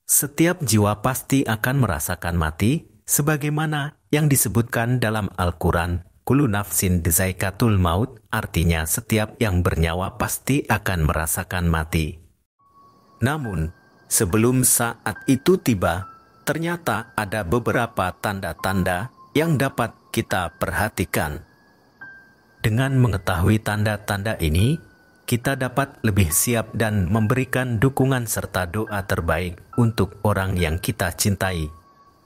Setiap jiwa pasti akan merasakan mati, sebagaimana yang disebutkan dalam Al-Quran, Kullu nafsin dha'iqatul maut, artinya setiap yang bernyawa pasti akan merasakan mati. Namun, sebelum saat itu tiba, ternyata ada beberapa tanda-tanda yang dapat kita perhatikan. Dengan mengetahui tanda-tanda ini, kita dapat lebih siap dan memberikan dukungan serta doa terbaik untuk orang yang kita cintai.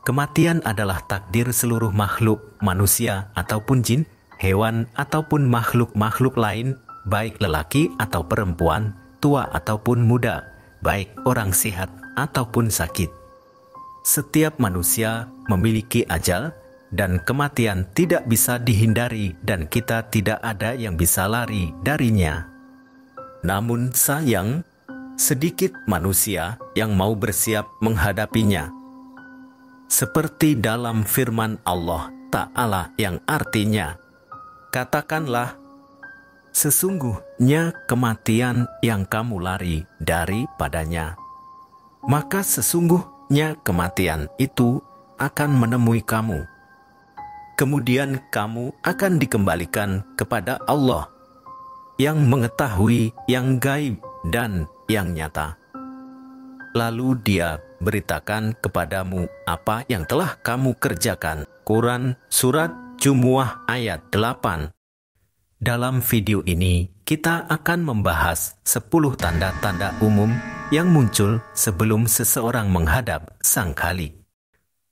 Kematian adalah takdir seluruh makhluk, manusia ataupun jin, hewan ataupun makhluk-makhluk lain, baik lelaki atau perempuan, tua ataupun muda, baik orang sehat ataupun sakit. Setiap manusia memiliki ajal, dan kematian tidak bisa dihindari dan kita tidak ada yang bisa lari darinya. Namun sayang, sedikit manusia yang mau bersiap menghadapinya. Seperti dalam firman Allah Ta'ala yang artinya, katakanlah, sesungguhnya kematian yang kamu lari daripadanya, maka sesungguhnya kematian itu akan menemui kamu. Kemudian kamu akan dikembalikan kepada Allah yang mengetahui yang gaib dan yang nyata. Lalu Dia beritakan kepadamu apa yang telah kamu kerjakan. Quran Surat Jumuah ayat 8. Dalam video ini, kita akan membahas 10 tanda-tanda umum yang muncul sebelum seseorang menghadap Sang Khalik.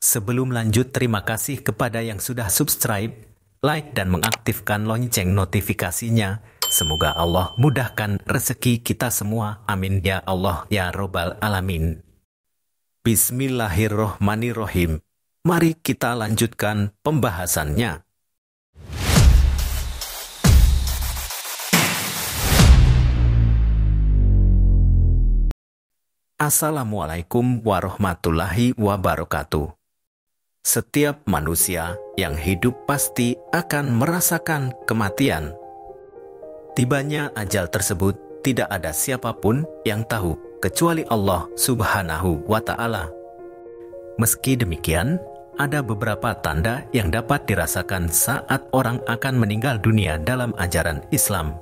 Sebelum lanjut, terima kasih kepada yang sudah subscribe, like, dan mengaktifkan lonceng notifikasinya. Semoga Allah mudahkan rezeki kita semua. Amin ya Allah ya Robbal Alamin. Bismillahirrohmanirrohim. Mari kita lanjutkan pembahasannya. Assalamualaikum warahmatullahi wabarakatuh. Setiap manusia yang hidup pasti akan merasakan kematian. Tibanya ajal tersebut tidak ada siapapun yang tahu kecuali Allah Subhanahu wa Ta'ala. Meski demikian, ada beberapa tanda yang dapat dirasakan saat orang akan meninggal dunia dalam ajaran Islam.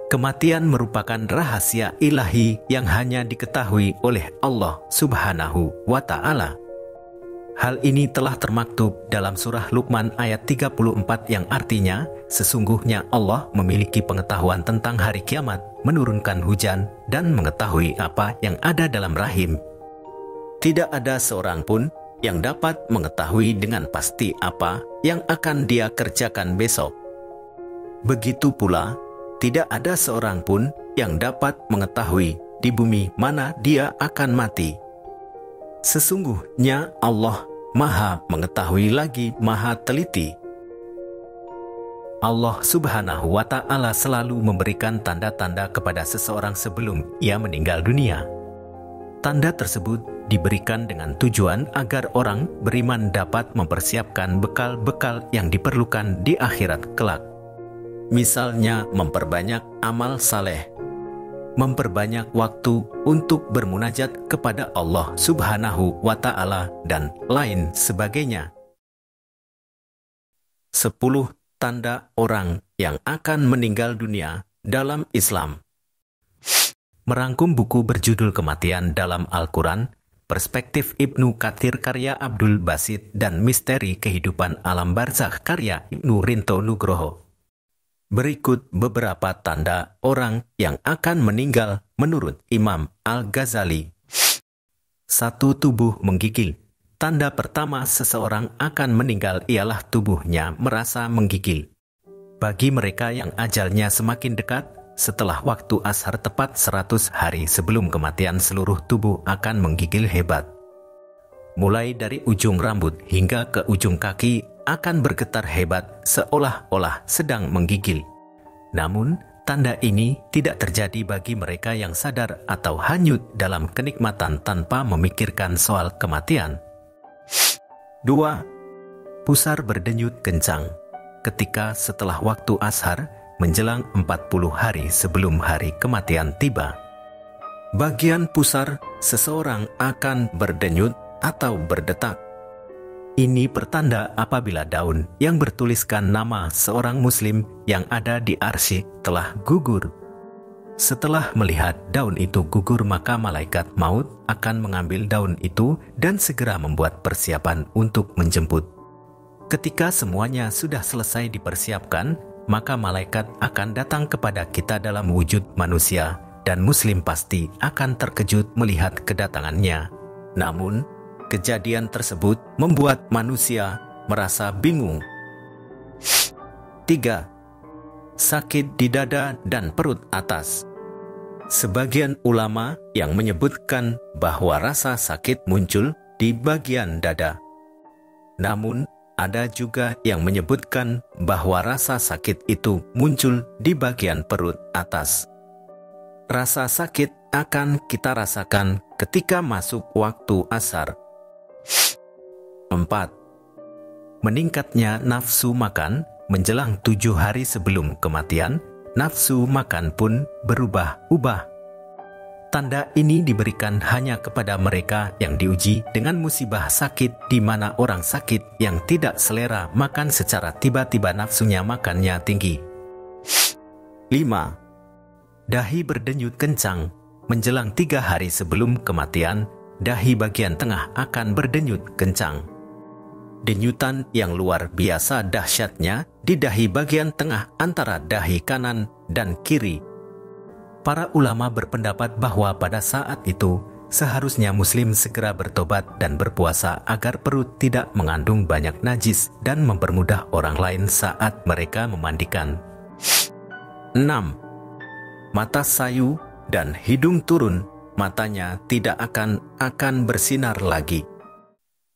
Kematian merupakan rahasia ilahi yang hanya diketahui oleh Allah Subhanahu wa Ta'ala. Hal ini telah termaktub dalam surah Luqman ayat 34 yang artinya, sesungguhnya Allah memiliki pengetahuan tentang hari kiamat, menurunkan hujan, dan mengetahui apa yang ada dalam rahim. Tidak ada seorang pun yang dapat mengetahui dengan pasti apa yang akan dia kerjakan besok. Begitu pula, tidak ada seorang pun yang dapat mengetahui di bumi mana dia akan mati. Sesungguhnya Allah Maha mengetahui lagi Maha teliti. Allah Subhanahu wa Ta'ala selalu memberikan tanda-tanda kepada seseorang sebelum ia meninggal dunia. Tanda tersebut diberikan dengan tujuan agar orang beriman dapat mempersiapkan bekal-bekal yang diperlukan di akhirat kelak. Misalnya memperbanyak amal saleh, memperbanyak waktu untuk bermunajat kepada Allah Subhanahu wa Ta'ala, dan lain sebagainya. 10 tanda orang yang akan meninggal dunia dalam Islam. Merangkum buku berjudul Kematian dalam Al-Quran, Perspektif Ibnu Katsir karya Abdul Basit, dan Misteri Kehidupan Alam Barzakh karya Ibnu Rinto Nugroho. Berikut beberapa tanda orang yang akan meninggal menurut Imam Al-Ghazali. 1. Tubuh menggigil. Tanda pertama seseorang akan meninggal ialah tubuhnya merasa menggigil. Bagi mereka yang ajalnya semakin dekat, setelah waktu ashar tepat 100 hari sebelum kematian, seluruh tubuh akan menggigil hebat. Mulai dari ujung rambut hingga ke ujung kaki akan bergetar hebat seolah-olah sedang menggigil. Namun, tanda ini tidak terjadi bagi mereka yang sadar atau hanyut dalam kenikmatan tanpa memikirkan soal kematian. 2. Pusar berdenyut kencang. Ketika setelah waktu ashar menjelang 40 hari sebelum hari kematian tiba. Bagian pusar, seseorang akan berdenyut atau berdetak. Ini pertanda apabila daun yang bertuliskan nama seorang muslim yang ada di arsy telah gugur. Setelah melihat daun itu gugur, maka malaikat maut akan mengambil daun itu dan segera membuat persiapan untuk menjemput. Ketika semuanya sudah selesai dipersiapkan, maka malaikat akan datang kepada kita dalam wujud manusia, dan muslim pasti akan terkejut melihat kedatangannya. Namun, kejadian tersebut membuat manusia merasa bingung. 3. Sakit di dada dan perut atas. Sebagian ulama yang menyebutkan bahwa rasa sakit muncul di bagian dada. Namun, ada juga yang menyebutkan bahwa rasa sakit itu muncul di bagian perut atas. Rasa sakit akan kita rasakan ketika masuk waktu asar. 4. Meningkatnya nafsu makan menjelang 7 hari sebelum kematian. Nafsu makan pun berubah-ubah. Tanda ini diberikan hanya kepada mereka yang diuji dengan musibah sakit, di mana orang sakit yang tidak selera makan secara tiba-tiba nafsunya makannya tinggi. 5. Dahi berdenyut kencang. Menjelang 3 hari sebelum kematian, dahi bagian tengah akan berdenyut kencang. Denyutan yang luar biasa dahsyatnya di dahi bagian tengah antara dahi kanan dan kiri. Para ulama berpendapat bahwa pada saat itu seharusnya muslim segera bertobat dan berpuasa agar perut tidak mengandung banyak najis dan mempermudah orang lain saat mereka memandikan. 6. Mata sayu dan hidung turun, matanya tidak akan bersinar lagi.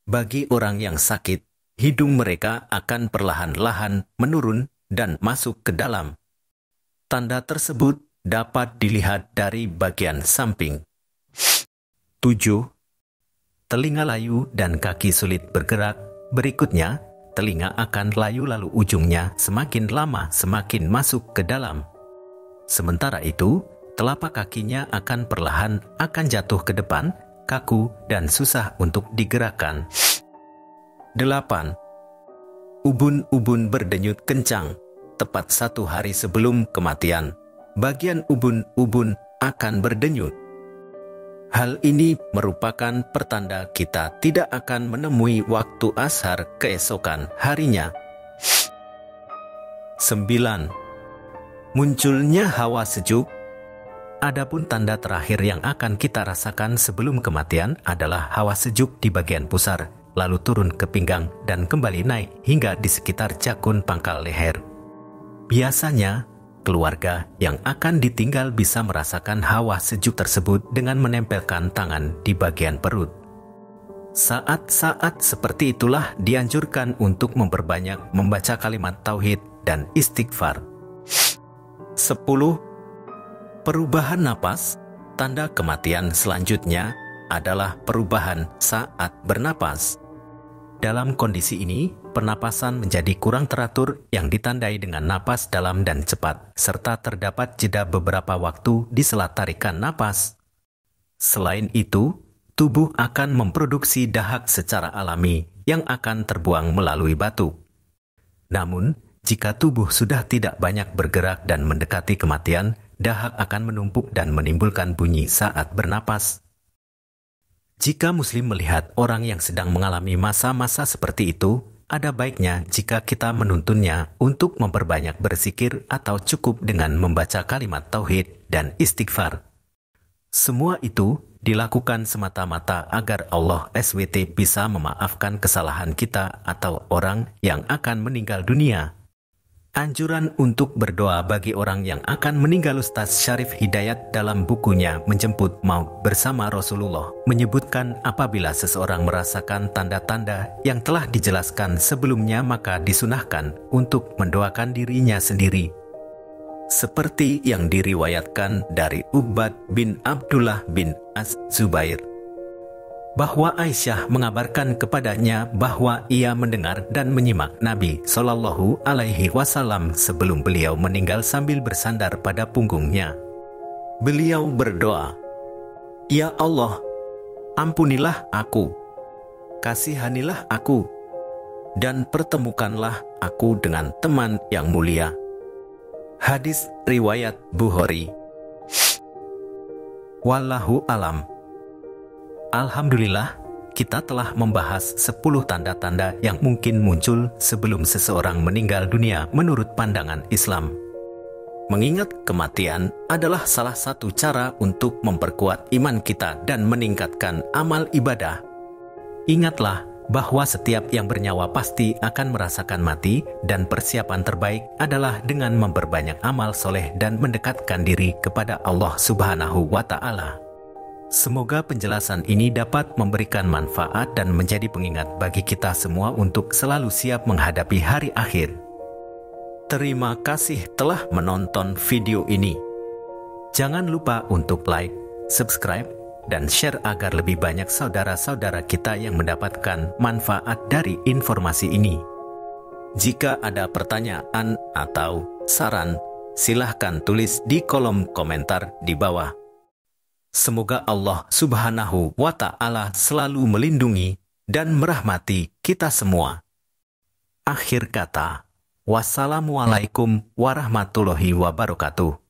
Bagi orang yang sakit, hidung mereka akan perlahan-lahan menurun dan masuk ke dalam. Tanda tersebut dapat dilihat dari bagian samping. 7. Telinga layu dan kaki sulit bergerak. Berikutnya, telinga akan layu lalu ujungnya semakin lama semakin masuk ke dalam. Sementara itu, telapak kakinya akan perlahan jatuh ke depan, kaku dan susah untuk digerakkan. 8. Ubun-ubun berdenyut kencang. Tepat 1 hari sebelum kematian, bagian ubun-ubun akan berdenyut. Hal ini merupakan pertanda kita tidak akan menemui waktu ashar keesokan harinya. 9. Munculnya hawa sejuk. Adapun tanda terakhir yang akan kita rasakan sebelum kematian adalah hawa sejuk di bagian pusar, lalu turun ke pinggang dan kembali naik hingga di sekitar jakun pangkal leher. Biasanya, keluarga yang akan ditinggal bisa merasakan hawa sejuk tersebut dengan menempelkan tangan di bagian perut. Saat-saat seperti itulah dianjurkan untuk memperbanyak membaca kalimat tauhid dan istighfar. 10. Perubahan napas. Tanda kematian selanjutnya adalah perubahan saat bernapas. Dalam kondisi ini, pernapasan menjadi kurang teratur yang ditandai dengan napas dalam dan cepat, serta terdapat jeda beberapa waktu di sela tarikan napas. Selain itu, tubuh akan memproduksi dahak secara alami yang akan terbuang melalui batuk. Namun, jika tubuh sudah tidak banyak bergerak dan mendekati kematian, dahak akan menumpuk dan menimbulkan bunyi saat bernapas. Jika muslim melihat orang yang sedang mengalami masa-masa seperti itu, ada baiknya jika kita menuntunnya untuk memperbanyak berzikir atau cukup dengan membaca kalimat tauhid dan istighfar. Semua itu dilakukan semata-mata agar Allah SWT bisa memaafkan kesalahan kita atau orang yang akan meninggal dunia. Anjuran untuk berdoa bagi orang yang akan meninggal. Ustaz Syarif Hidayat dalam bukunya Menjemput Maut Bersama Rasulullah menyebutkan apabila seseorang merasakan tanda-tanda yang telah dijelaskan sebelumnya, maka disunahkan untuk mendoakan dirinya sendiri. Seperti yang diriwayatkan dari Uqbah bin Abdullah bin Az-Zubair, bahwa Aisyah mengabarkan kepadanya bahwa ia mendengar dan menyimak Nabi Shallallahu Alaihi Wasallam sebelum beliau meninggal sambil bersandar pada punggungnya. Beliau berdoa, Ya Allah, ampunilah aku, kasihanilah aku, dan pertemukanlah aku dengan teman yang mulia. Hadis riwayat Bukhari. Wallahu alam. Alhamdulillah, kita telah membahas 10 tanda-tanda yang mungkin muncul sebelum seseorang meninggal dunia menurut pandangan Islam. Mengingat kematian adalah salah satu cara untuk memperkuat iman kita dan meningkatkan amal ibadah. Ingatlah bahwa setiap yang bernyawa pasti akan merasakan mati, dan persiapan terbaik adalah dengan memperbanyak amal soleh dan mendekatkan diri kepada Allah Subhanahu wa Ta'ala. Semoga penjelasan ini dapat memberikan manfaat dan menjadi pengingat bagi kita semua untuk selalu siap menghadapi hari akhir. Terima kasih telah menonton video ini. Jangan lupa untuk like, subscribe, dan share agar lebih banyak saudara-saudara kita yang mendapatkan manfaat dari informasi ini. Jika ada pertanyaan atau saran, silahkan tulis di kolom komentar di bawah. Semoga Allah Subhanahu wa Ta'ala selalu melindungi dan merahmati kita semua. Akhir kata, wassalamualaikum warahmatullahi wabarakatuh.